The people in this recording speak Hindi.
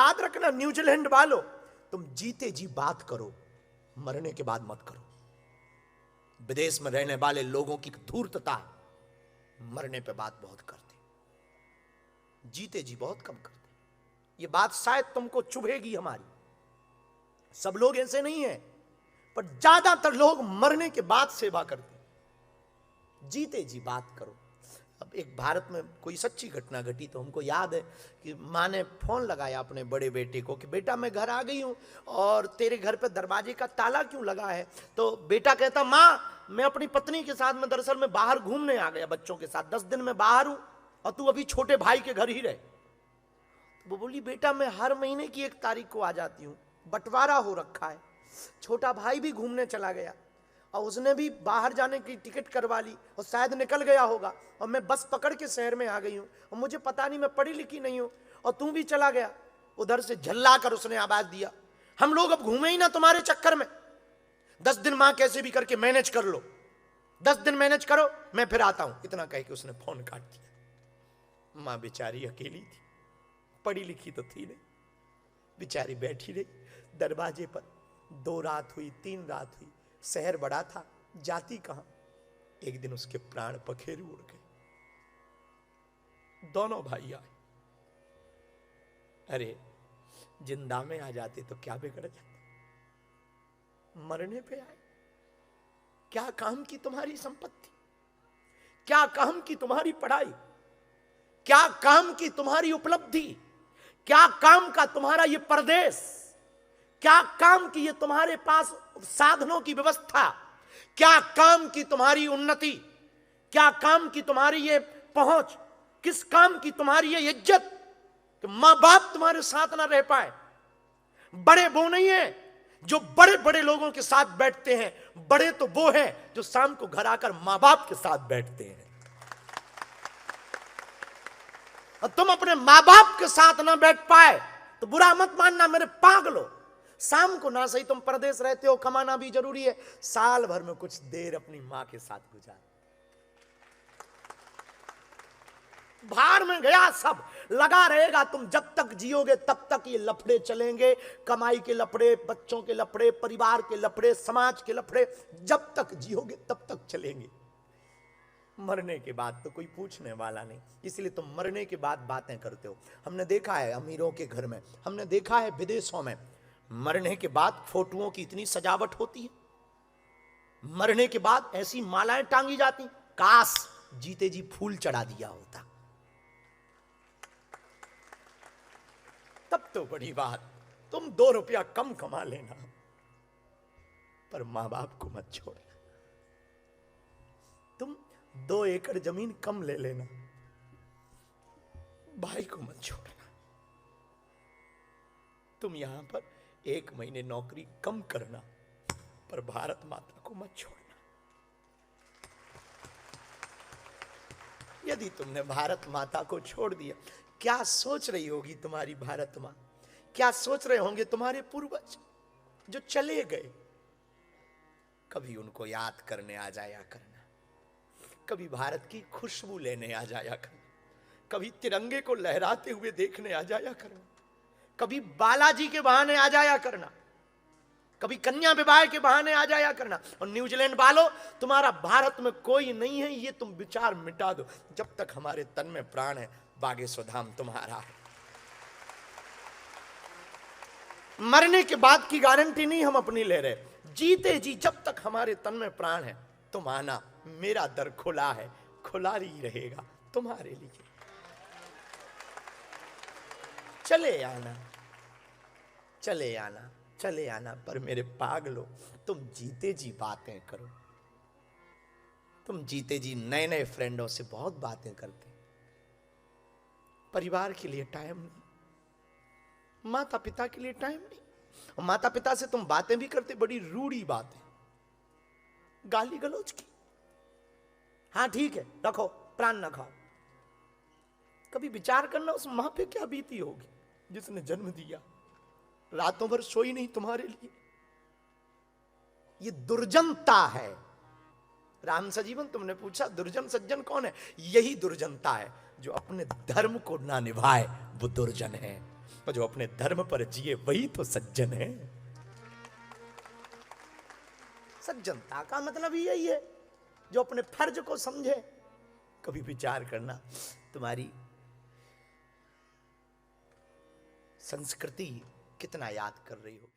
याद रखना न्यूजीलैंड वालों, तुम जीते जी बात करो, मरने के बाद मत करो। विदेश में रहने वाले लोगों की धूर्तता, मरने पे बात बहुत करते, जीते जी बहुत कम करते। ये बात शायद तुमको चुभेगी हमारी, सब लोग ऐसे नहीं हैं, पर ज्यादातर लोग मरने के बाद सेवा करते, जीते जी बात करो। अब एक भारत में कोई सच्ची घटना घटी, तो हमको याद है कि माँ ने फोन लगाया अपने बड़े बेटे को कि बेटा मैं घर आ गई हूँ और तेरे घर पे दरवाजे का ताला क्यों लगा है। तो बेटा कहता माँ मैं अपनी पत्नी के साथ, मैं दरअसल मैं बाहर घूमने आ गया बच्चों के साथ, 10 दिन में बाहर हूँ और तू अभी छोटे भाई के घर ही रहे। तो वो बोली बेटा मैं हर महीने की 1 तारीख को आ जाती हूँ, बंटवारा हो रखा है, छोटा भाई भी घूमने चला गया और उसने भी बाहर जाने की टिकट करवा ली और शायद निकल गया होगा और मैं बस पकड़ के शहर में आ गई हूँ और मुझे पता नहीं, मैं पढ़ी लिखी नहीं हूँ और तू भी चला गया। उधर से झल्ला कर उसने आवाज दिया हम लोग अब घूमे ही ना तुम्हारे चक्कर में, 10 दिन माँ कैसे भी करके मैनेज कर लो, 10 दिन मैनेज करो मैं फिर आता हूँ। इतना कह के उसने फोन काट दिया। माँ बेचारी अकेली थी, पढ़ी लिखी तो थी नहीं, बेचारी बैठी रही दरवाजे पर। 2 रात हुई, 3 रात हुई, शहर बड़ा था, जाती कहां। एक दिन उसके प्राण पखेरु उड़ गए, दोनों भाई आए। अरे जिंदा में आ जाते तो क्या बिगड़ जाता, मरने पे आए। क्या काम की तुम्हारी संपत्ति, क्या काम की तुम्हारी पढ़ाई, क्या काम की तुम्हारी उपलब्धि, क्या काम का तुम्हारा ये परदेश, क्या काम की ये तुम्हारे पास साधनों की व्यवस्था, क्या काम की तुम्हारी उन्नति, क्या काम की तुम्हारी ये पहुंच, किस काम की तुम्हारी ये इज्जत कि मां बाप तुम्हारे साथ ना रह पाए। बड़े वो नहीं है जो बड़े बड़े लोगों के साथ बैठते हैं, बड़े तो वो हैं जो शाम को घर आकर मां बाप के साथ बैठते हैं। और तुम अपने मां बाप के साथ ना बैठ पाए तो बुरा मत मानना मेरे पागलो। शाम को ना सही तुम परदेश रहते हो, कमाना भी जरूरी है, साल भर में कुछ देर अपनी मां के साथ गुजार। बाहर में गया सब लगा रहेगा, तुम जब तक जियोगे तब तक ये लफड़े चलेंगे, कमाई के लफड़े, बच्चों के लफड़े, परिवार के लफड़े, समाज के लफड़े, जब तक जियोगे तब तक चलेंगे। मरने के बाद तो कोई पूछने वाला नहीं, इसलिए तुम मरने के बाद बातें करते हो। हमने देखा है अमीरों के घर में, हमने देखा है विदेशों में, मरने के बाद फोटोओं की इतनी सजावट होती है, मरने के बाद ऐसी मालाएं टांगी जाती, काश जीते जी फूल चढ़ा दिया होता, तब तो बड़ी बात। तुम 2 रुपया कम कमा लेना, पर मां बाप को मत छोड़ना। तुम 2 एकड़ जमीन कम ले लेना, भाई को मत छोड़ना। तुम यहां पर 1 महीने नौकरी कम करना, पर भारत माता को मत छोड़ना। यदि तुमने भारत माता को छोड़ दिया, क्या सोच रही होगी तुम्हारी भारत मां, क्या सोच रहे होंगे तुम्हारे पूर्वज जो चले गए। कभी उनको याद करने आ जाया करना, कभी भारत की खुशबू लेने आ जाया करना, कभी तिरंगे को लहराते हुए देखने आ जाया करना, कभी बालाजी के बहाने आ जाया करना, कभी कन्या विवाह के बहाने आ जाया करना। और न्यूजीलैंड वालों, तुम्हारा भारत में कोई नहीं है, ये तुम विचार मिटा दो। जब तक हमारे तन में प्राण है, बागेश्वर धाम तुम्हारा है। मरने के बाद की गारंटी नहीं हम अपनी ले रहे, जीते जी जब तक हमारे तन में प्राण है, तुम आना, मेरा दर खुला है, खुला ही रहेगा तुम्हारे लिए। चले आना, चले आना, चले आना, पर मेरे पागलो तुम जीते जी बातें करो। तुम जीते जी नए नए फ्रेंडों से बहुत बातें करते, परिवार के लिए टाइम नहीं, माता पिता के लिए टाइम नहीं। और माता पिता से तुम बातें भी करते, बड़ी रूढ़ी बातें, गाली गलौज की। हाँ ठीक है, रखो, प्राण न खाओ। कभी विचार करना उस मां पे क्या बीती होगी जिसने जन्म दिया, रातों भर सोई नहीं तुम्हारे लिए। ये दुर्जनता है। राम सजीवन, तुमने पूछा दुर्जन सज्जन कौन है, यही दुर्जनता है। जो अपने धर्म को ना निभाए वो दुर्जन है, और जो अपने धर्म पर जिए वही तो सज्जन है। सज्जनता का मतलब ही यही है, जो अपने फर्ज को समझे। कभी विचार करना, तुम्हारी संस्कृति कितना याद कर रही हो।